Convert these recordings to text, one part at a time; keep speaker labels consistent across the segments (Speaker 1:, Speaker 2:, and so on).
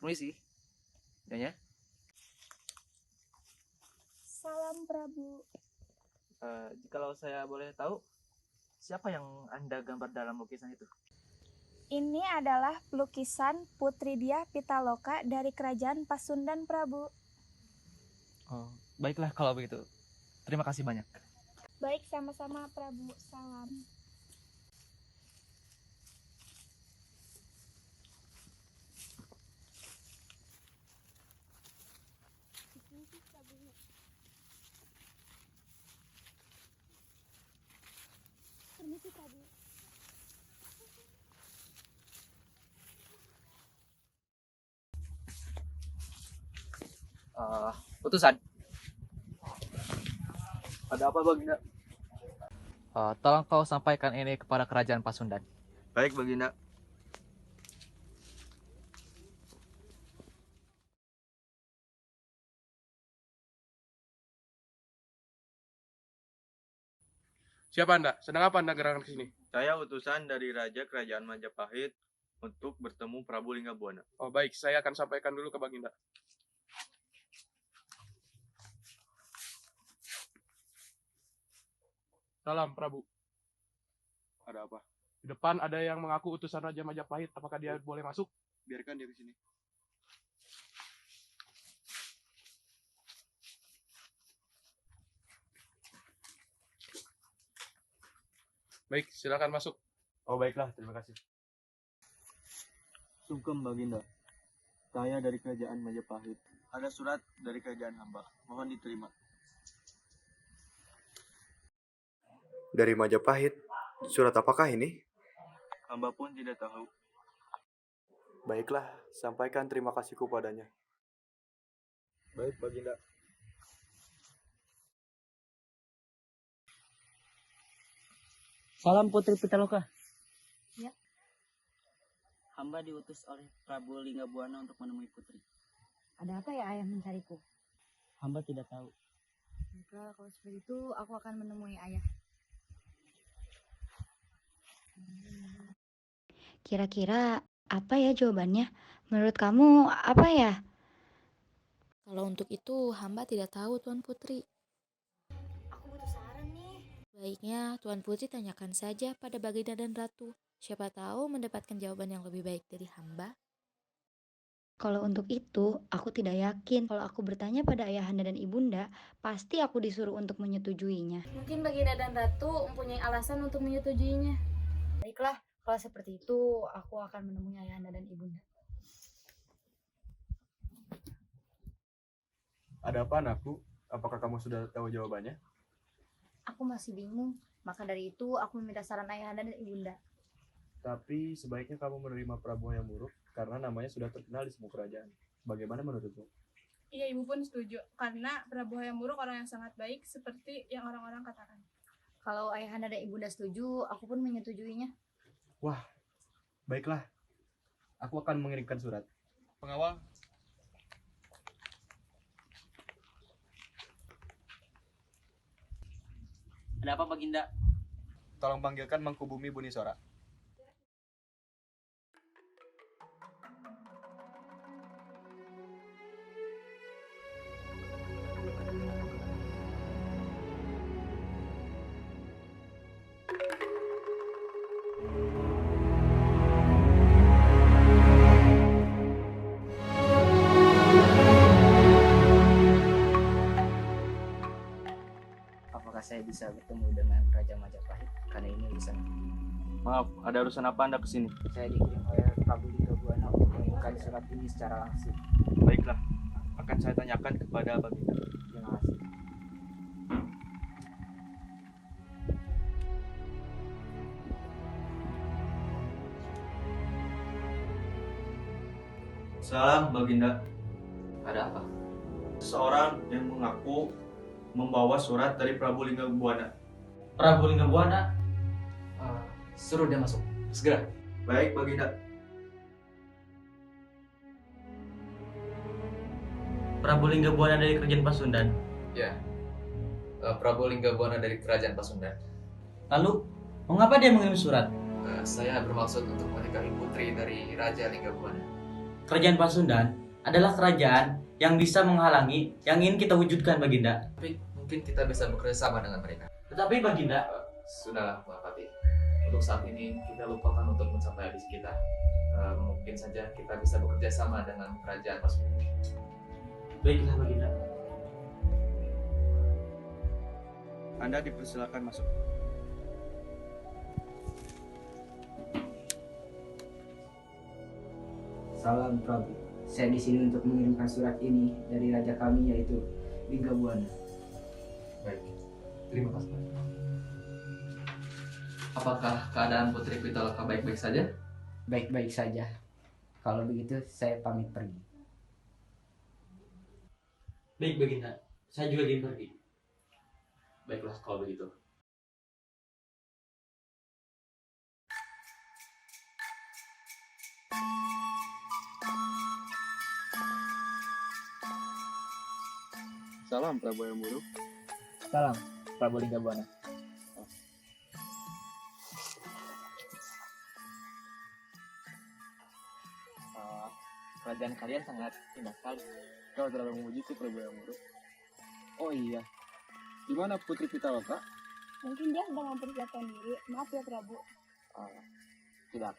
Speaker 1: Permisi. Nyonya,
Speaker 2: Salam Prabu.
Speaker 1: jikalau saya boleh tahu, siapa yang Anda gambar dalam lukisan itu?
Speaker 2: Ini adalah lukisan Putri Diah Pitaloka dari Kerajaan Pasundan, Prabu.
Speaker 1: Oh, baiklah kalau begitu. Terima kasih banyak.
Speaker 2: Baik, sama-sama Prabu. Salam. Permisi, Prabu.
Speaker 1: Utusan.
Speaker 3: Ada apa Baginda?
Speaker 1: Tolong kau sampaikan ini kepada Kerajaan Pasundan.
Speaker 3: Baik Baginda.
Speaker 4: Siapa Anda? Sedang apa Anda gerangan ke sini?
Speaker 3: Saya utusan dari Raja Kerajaan Majapahit untuk bertemu Prabu Linggabuana.
Speaker 4: Oh baik, saya akan sampaikan dulu ke Baginda. Salam Prabu.
Speaker 3: Ada apa?
Speaker 4: Di depan ada yang mengaku utusan Raja Majapahit. Apakah dia boleh masuk?
Speaker 3: Biarkan dia ke sini.
Speaker 4: Baik, silakan masuk.
Speaker 3: Oh baiklah, terima kasih. Sungkem Baginda. Saya dari Kerajaan Majapahit. Ada surat dari kerajaan hamba. Mohon diterima.
Speaker 5: Dari Majapahit, surat apakah ini?
Speaker 3: Hamba pun tidak tahu.
Speaker 5: Baiklah, sampaikan terima kasihku padanya.
Speaker 3: Baik Baginda.
Speaker 6: Salam Putri Pitaloka.
Speaker 2: Ya.
Speaker 6: Hamba diutus oleh Prabu Linggabuana untuk menemui Putri.
Speaker 7: Ada apa ya ayah mencariku?
Speaker 6: Hamba tidak tahu.
Speaker 7: Maka kalau seperti itu aku akan menemui ayah.
Speaker 8: Kira-kira apa ya jawabannya? Menurut kamu apa ya?
Speaker 9: Kalau untuk itu, hamba tidak tahu, Tuan Putri.
Speaker 7: Aku butuh saran nih.
Speaker 9: Baiknya, Tuan Putri tanyakan saja pada Baginda dan Ratu. Siapa tahu mendapatkan jawaban yang lebih baik dari hamba.
Speaker 8: Kalau untuk itu, aku tidak yakin. Kalau aku bertanya pada ayahanda dan ibunda, pasti aku disuruh untuk menyetujuinya.
Speaker 2: Mungkin Baginda dan Ratu mempunyai alasan untuk menyetujuinya.
Speaker 7: Baiklah, kalau seperti itu aku akan menemui ayahanda dan ibunda.
Speaker 5: Ada apa anakku? Apakah kamu sudah tahu jawabannya?
Speaker 7: Aku masih bingung. Maka dari itu aku meminta saran ayahanda dan ibunda.
Speaker 5: Tapi sebaiknya kamu menerima Prabu Hayamuruk karena namanya sudah terkenal di semua kerajaan. Bagaimana menurutmu?
Speaker 10: Iya, ibu pun setuju. Karena Prabu Hayamuruk orang yang sangat baik seperti yang orang-orang katakan.
Speaker 7: Kalau ayahanda dan ibunda setuju, aku pun menyetujuinya.
Speaker 5: Wah, baiklah. Aku akan mengirimkan surat.
Speaker 4: Pengawal.
Speaker 6: Ada apa Baginda?
Speaker 5: Tolong panggilkan Mangkubumi Bunisora.
Speaker 6: Apakah saya bisa bertemu dengan Raja Majapahit? Karena ini urusan.
Speaker 3: Maaf, ada urusan apa Anda kesini?
Speaker 6: Saya dikirim oleh Prabu Linggabuana untuk mengirimkan surat ini secara langsung.
Speaker 3: Baiklah, akan saya tanyakan kepada Baginda.
Speaker 6: Terima kasih.
Speaker 3: Salam Baginda.
Speaker 1: Ada apa?
Speaker 3: Seseorang yang mengaku membawa surat dari Prabu Linggabuana.
Speaker 6: Prabu Linggabuana?
Speaker 1: Suruh dia masuk. Segera.
Speaker 3: Baik Baginda.
Speaker 6: Prabu Linggabuana dari Kerajaan Pasundan.
Speaker 1: Ya. Prabu Linggabuana dari Kerajaan Pasundan.
Speaker 6: Lalu, mengapa dia mengirim surat?
Speaker 1: Saya bermaksud untuk menikahi putri dari Raja Linggabuana.
Speaker 11: Kerajaan Pasundan adalah kerajaan yang bisa menghalangi yang ingin kita wujudkan, Baginda.
Speaker 1: Tapi mungkin kita bisa bekerja sama dengan mereka.
Speaker 11: Tetapi Baginda,
Speaker 1: Sudahlah, Mahapati. Untuk saat ini kita lupakan untuk mencapai habis kita. Mungkin saja kita bisa bekerja sama dengan kerajaan Pasundan.
Speaker 11: baiklah Baginda.
Speaker 3: Anda dipersilakan masuk.
Speaker 6: Salam Prabu. Saya di sini untuk mengirimkan surat ini dari raja kami yaitu Linggabuana.
Speaker 1: Baik, terima kasih. Apakah keadaan Putri Pitaloka baik-baik saja?
Speaker 6: Baik-baik saja. Kalau begitu saya pamit pergi.
Speaker 11: Baik Baginda, saya juga ingin pergi.
Speaker 1: Baiklah kalau begitu.
Speaker 3: Salam Prabu yang buruk.
Speaker 1: Salam, Prabu Linggabuana. Kerajaan kalian sangat indah sekali.
Speaker 3: Kau terlalu memuji Prabu yang buruk. Oh iya. Di mana Putri Pitaloka?
Speaker 2: Mungkin dia sedang mempersiapkan diri. Maaf ya Prabu.
Speaker 3: Tidak.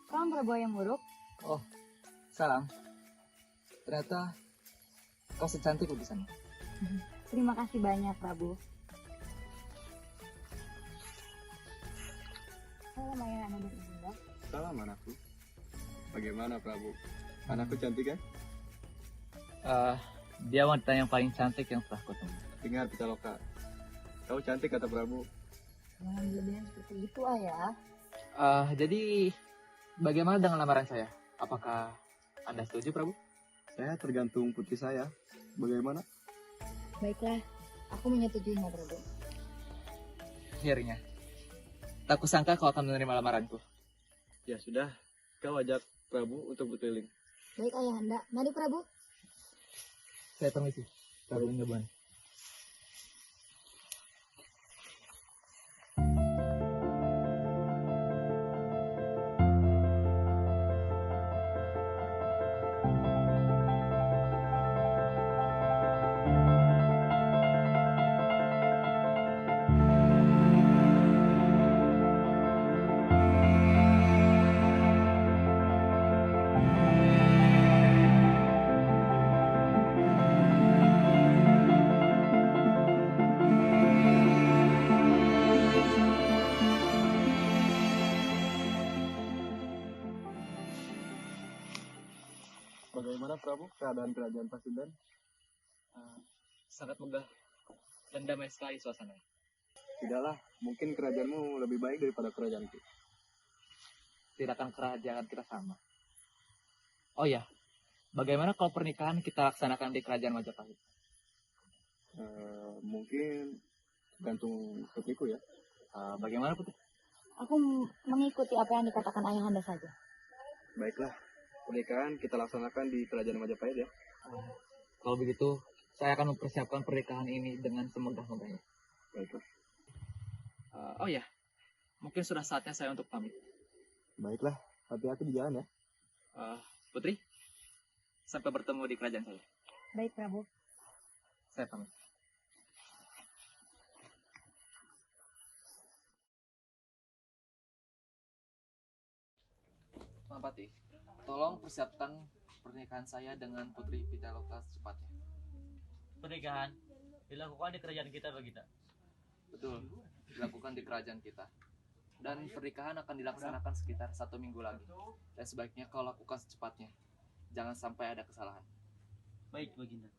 Speaker 8: Salam Prabu yang buruk.
Speaker 1: Oh, salam. Ternyata kau secantik lukisannya.
Speaker 8: Terima kasih banyak Prabu. Salam ayahanda dan ibunda.
Speaker 3: Salam anakku. Bagaimana Prabu? Anakku cantik kan?
Speaker 1: Dia wanita yang paling cantik yang pernah kutemui.
Speaker 3: Dengar Pitaloka. Kau cantik kata Prabu.
Speaker 8: Jangan berlebihan seperti itu ayah.
Speaker 1: Jadi bagaimana dengan lamaran saya? Apakah Anda setuju, Prabu?
Speaker 3: Saya tergantung putri saya. Bagaimana?
Speaker 8: Baiklah, aku menyetujuinya Prabu.
Speaker 1: Akhirnya. Tak kusangka kau akan menerima lamaranku.
Speaker 3: Ya sudah. Kau ajak Prabu untuk berkeliling.
Speaker 7: Baik ayahanda, mari Prabu.
Speaker 1: Saya permisi, Prabu Linggabuana.
Speaker 3: Bagaimana Prabu keadaan kerajaan Pasundan?
Speaker 1: Sangat megah dan damai sekali suasananya.
Speaker 3: Tidaklah, mungkin kerajaanmu lebih baik daripada kerajaanku.
Speaker 1: Tindakan kerajaan kita sama. Oh ya, bagaimana kalau pernikahan kita laksanakan di kerajaan Majapahit?
Speaker 3: Mungkin gantung putriku ya.
Speaker 1: Bagaimana Putri?
Speaker 8: Aku mengikuti apa yang dikatakan ayahanda saja.
Speaker 3: Baiklah, pernikahan kita laksanakan di kerajaan Majapahit ya.
Speaker 1: Kalau begitu, saya akan mempersiapkan pernikahan ini dengan semegah-megahnya.
Speaker 3: Baiklah.
Speaker 1: Oh ya, mungkin sudah saatnya saya untuk pamit.
Speaker 3: Baiklah, hati-hati di jalan ya.
Speaker 1: Putri, sampai bertemu di kerajaan saya.
Speaker 8: Baik Prabu.
Speaker 1: Saya pamit. Mahapati, tolong persiapkan pernikahan saya dengan Putri Pitaloka secepatnya.
Speaker 11: Pernikahan dilakukan di kerajaan kita Baginda.
Speaker 1: Betul, dilakukan di kerajaan kita. Dan pernikahan akan dilaksanakan sekitar 1 minggu lagi. Dan sebaiknya kau lakukan secepatnya. Jangan sampai ada kesalahan.
Speaker 11: Baik Baginda.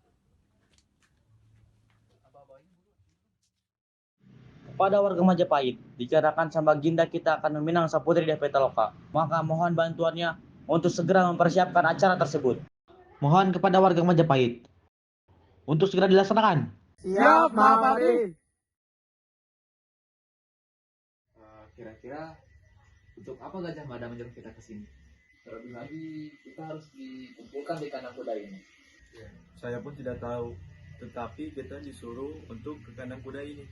Speaker 11: Kepada warga Majapahit, dicarakan sang Baginda kita akan meminang sang Putri Dia Pitaloka. Maka mohon bantuannya untuk segera mempersiapkan acara tersebut. Mohon kepada warga Majapahit untuk segera dilaksanakan.
Speaker 3: Siap, Mahapati.
Speaker 1: Kira-kira untuk apa Gajah Mada menyuruh kita ke sini? Terlebih lagi kita harus dikumpulkan di kandang kuda ini.
Speaker 3: Saya pun tidak tahu, tetapi kita disuruh untuk ke kandang kuda ini.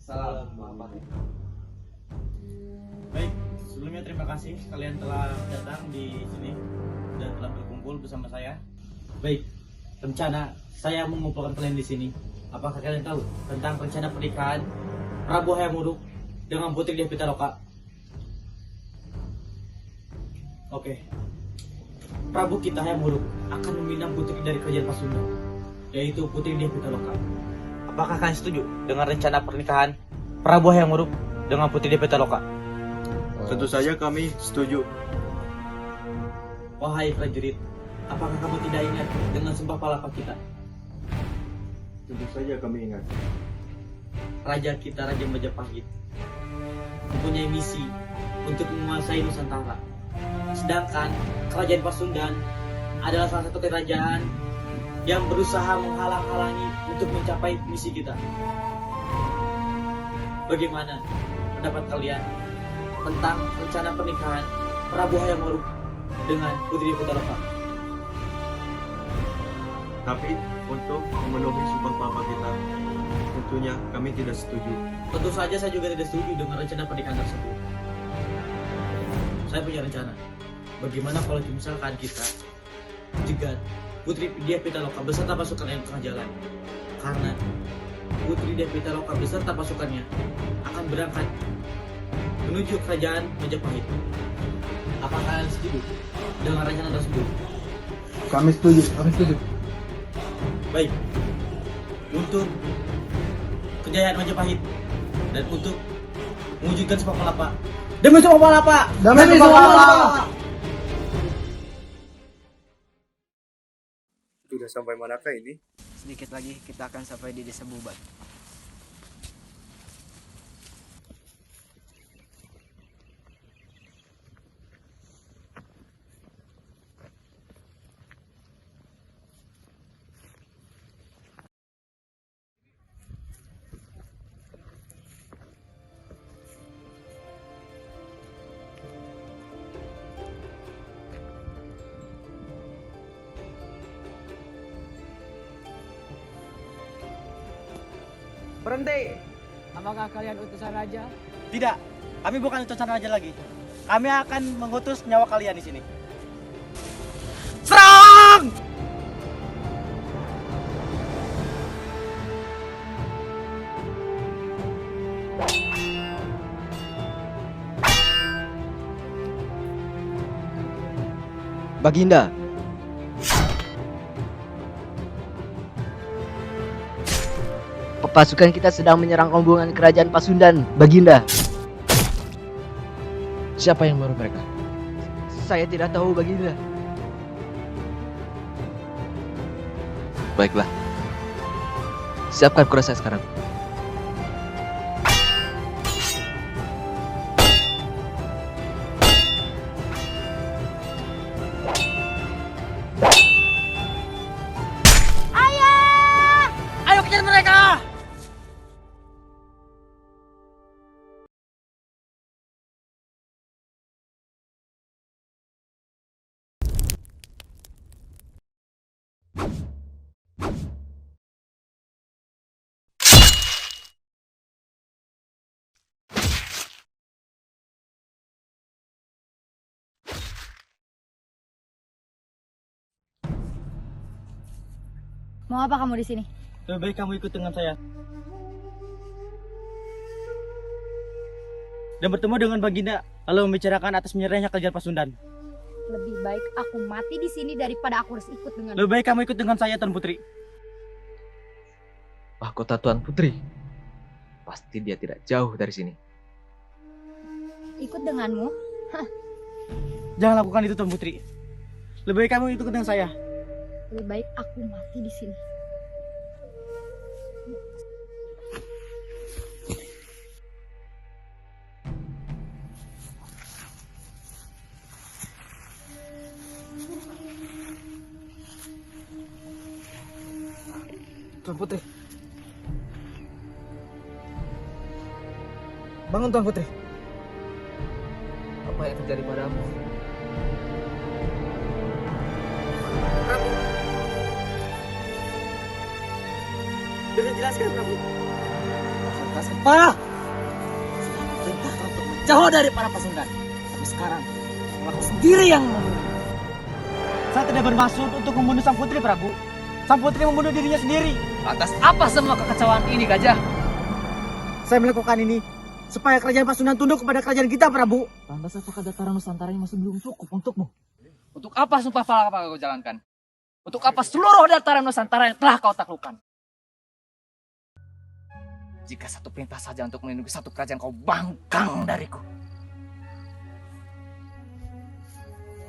Speaker 1: Salam hormat.
Speaker 11: Baik, sebelumnya terima kasih kalian telah datang di sini dan telah berkumpul bersama saya. Baik, rencana saya mengumpulkan kalian di sini. Apakah kalian tahu tentang rencana pernikahan Prabu Hayam Wuruk dengan Putri Diah Pitaloka? Oke. Prabu kita Hayam Wuruk akan meminang putri dari kerajaan Pasundan, yaitu Putri Diah Pitaloka. Apakah kalian setuju dengan rencana pernikahan Prabu Hayam Wuruk dengan Putri Diah Pitaloka?
Speaker 3: Tentu saja kami setuju.
Speaker 11: Wahai prajurit, apakah kamu tidak ingat dengan sumpah palapa kita?
Speaker 3: Tentu saja kami ingat.
Speaker 11: Raja kita, Raja Majapahit, mempunyai misi untuk menguasai Nusantara. Sedangkan kerajaan Pasundan adalah salah satu kerajaan yang berusaha menghalang-halangi untuk mencapai misi kita. Bagaimana pendapat kalian tentang rencana pernikahan Prabu Hayam Wuruk dengan Putri Diah Pitaloka?
Speaker 3: Tapi untuk memenuhi sumpah palapa kita, tentunya kami tidak setuju.
Speaker 11: Tentu saja saya juga tidak setuju dengan rencana pernikahan tersebut. Saya punya rencana. Bagaimana kalau misalkan kita jegat Putri Diah Pitaloka beserta pasukan yang tengah jalan? Karena Putri Diah Pitaloka beserta pasukannya akan berangkat menuju kerajaan Majapahit. Apakah kalian setuju dengan rencana tersebut?
Speaker 3: Kami setuju.
Speaker 11: Baik, untuk kejayaan Majapahit dan untuk mewujudkan sumpah palapa. Demi sumpah palapa!
Speaker 3: Demi sumpah palapa! Sudah sampai manakah ini?
Speaker 6: Sedikit lagi kita akan sampai di Desa Bubat.
Speaker 11: Berhenti!
Speaker 6: Apakah kalian utusan raja?
Speaker 11: Tidak, kami bukan utusan raja lagi. Kami akan mengutus nyawa kalian di sini. Serang!
Speaker 12: Baginda, pasukan kita sedang menyerang rombongan kerajaan Pasundan, Baginda.
Speaker 13: Siapa yang baru mereka?
Speaker 12: Saya tidak tahu, Baginda.
Speaker 13: Baiklah. Siapkan kuda saya sekarang.
Speaker 11: Ayo kejar mereka!
Speaker 7: Mau apa kamu di sini?
Speaker 11: Lebih baik kamu ikut dengan saya. Dan bertemu dengan Baginda, lalu membicarakan atas menyerahnya kerajaan Pasundan.
Speaker 7: Lebih baik aku mati di sini daripada aku harus ikut dengan.
Speaker 11: Lebih baik kamu ikut dengan saya, Tuan Putri.
Speaker 13: Mahkota Tuan Putri. Pasti dia tidak jauh dari sini.
Speaker 7: Ikut denganmu? Hah.
Speaker 11: Jangan lakukan itu, Tuan Putri. Lebih baik kamu ikut dengan saya.
Speaker 7: Lebih baik aku mati di sini.
Speaker 11: Tuan Putri. Bangun, Tuan Putri.
Speaker 13: Apa yang terjadi padamu?
Speaker 11: Prabu. Bisa jelaskan, Prabu. Atas kepala. Sudah perintahkan untuk menjauh dari para Pasundan. Tapi sekarang aku sendiri yang membunuh. Saya tidak bermaksud untuk membunuh sang putri, Prabu. Sang putri membunuh dirinya sendiri.
Speaker 1: Atas apa semua kekecewaan ini, Gajah?
Speaker 11: Saya melakukan ini supaya kerajaan Pasundan tunduk kepada kerajaan kita, Prabu. Lantas apakah dataran Nusantara ini masih belum cukup untukmu?
Speaker 1: Untuk apa sumpah palapa kau jalankan? Untuk apa seluruh dataran Nusantara yang telah kau taklukkan? Jika satu perintah saja untuk melindungi satu kerajaan, kau bangkang dariku.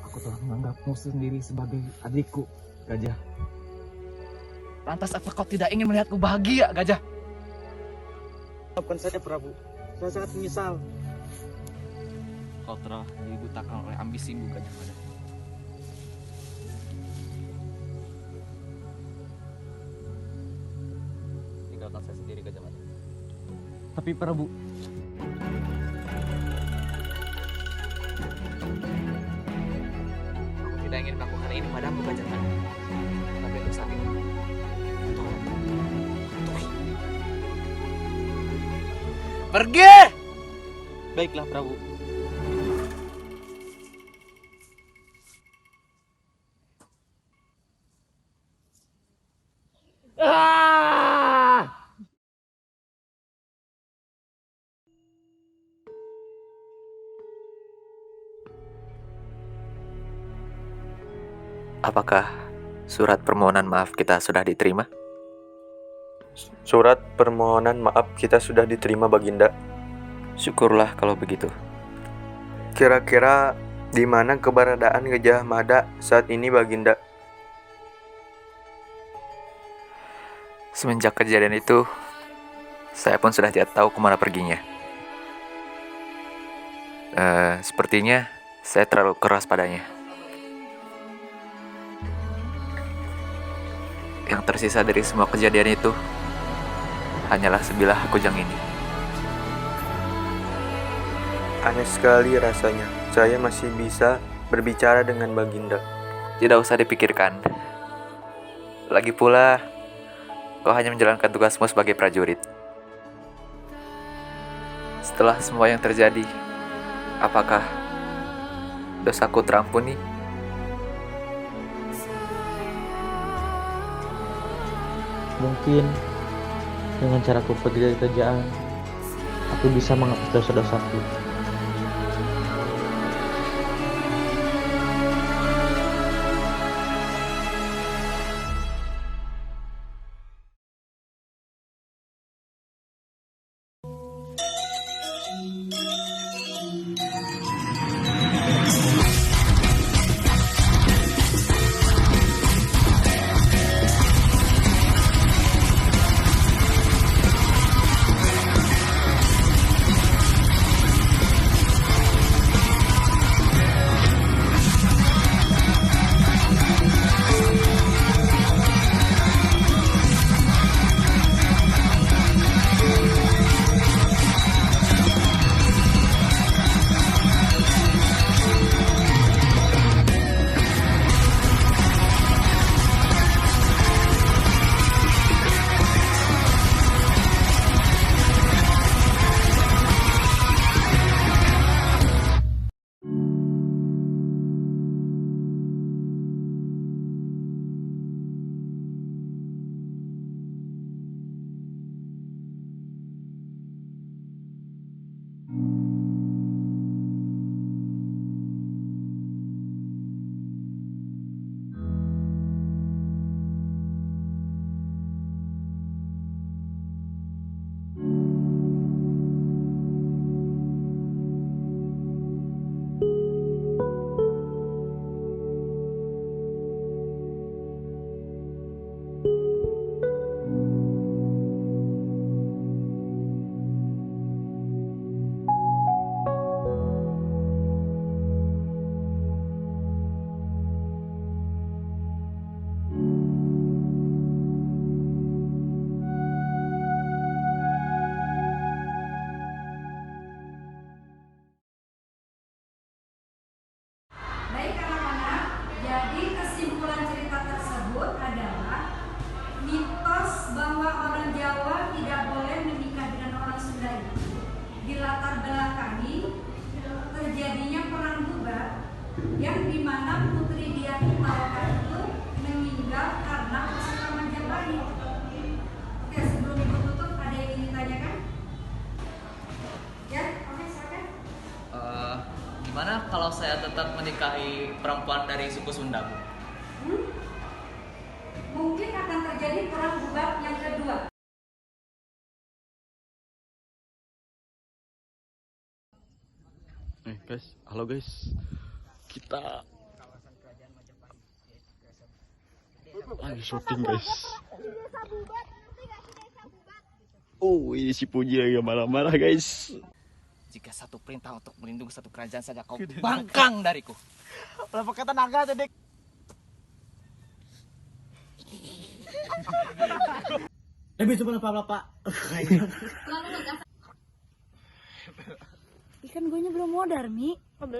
Speaker 11: Aku telah menganggapmu sendiri sebagai adikku, Gajah.
Speaker 1: Lantas apa kau tidak ingin melihatku bahagia, Gajah?
Speaker 11: Maafkan saja, Prabu. Saya sangat menyesal.
Speaker 1: Kau telah dibutakan oleh ambisimu, Gajah Mada. Tinggalkan saya sendiri, Gajah Mada.
Speaker 11: Tapi Prabu,
Speaker 1: aku tidak ingin melakukan ini padamu, Gajah Mada. Tapi untuk saat ini, tolong, pergi!
Speaker 11: baiklah, Prabu.
Speaker 13: Apakah surat permohonan maaf kita sudah diterima?
Speaker 3: Surat permohonan maaf kita sudah diterima, Baginda.
Speaker 13: Syukurlah kalau begitu.
Speaker 3: Kira-kira di mana keberadaan Gajah Mada saat ini, Baginda?
Speaker 13: Semenjak kejadian itu, saya pun sudah tidak tahu kemana perginya. Sepertinya saya terlalu keras padanya. Yang tersisa dari semua kejadian itu hanyalah sebilah kujang ini.
Speaker 3: Aneh sekali rasanya. Saya masih bisa berbicara dengan Baginda.
Speaker 13: Tidak usah dipikirkan. Lagi pula, kau hanya menjalankan tugasmu sebagai prajurit. Setelah semua yang terjadi, apakah dosaku terampuni?
Speaker 11: Mungkin dengan caraku pergi dari kerajaan, aku bisa menghapus dosa-dosaku.
Speaker 14: sudah itu dilatar belakangi terjadinya perang bubar yang dimana Putri Diah Pitaloka itu meninggal karena kesulitan Majapahit. Oke, sebelum ibu tutup ada yang ingin ditanyakan? Ya, oke, silakan.
Speaker 1: Gimana kalau saya tetap menikahi perempuan dari suku Sunda, Bu?
Speaker 14: Mungkin akan terjadi perang bubar yang kedua.
Speaker 3: Guys, halo guys. Kita lagi syuting guys. Oh, ini si Puji lagi marah-marah guys.
Speaker 1: Jika satu perintah untuk melindungi satu kerajaan saja kau bangkang dariku.
Speaker 12: Lah pakai tenaga tuh, Dik.
Speaker 11: Lebih coba Pak.
Speaker 2: Ikan gue belum modar, Mi.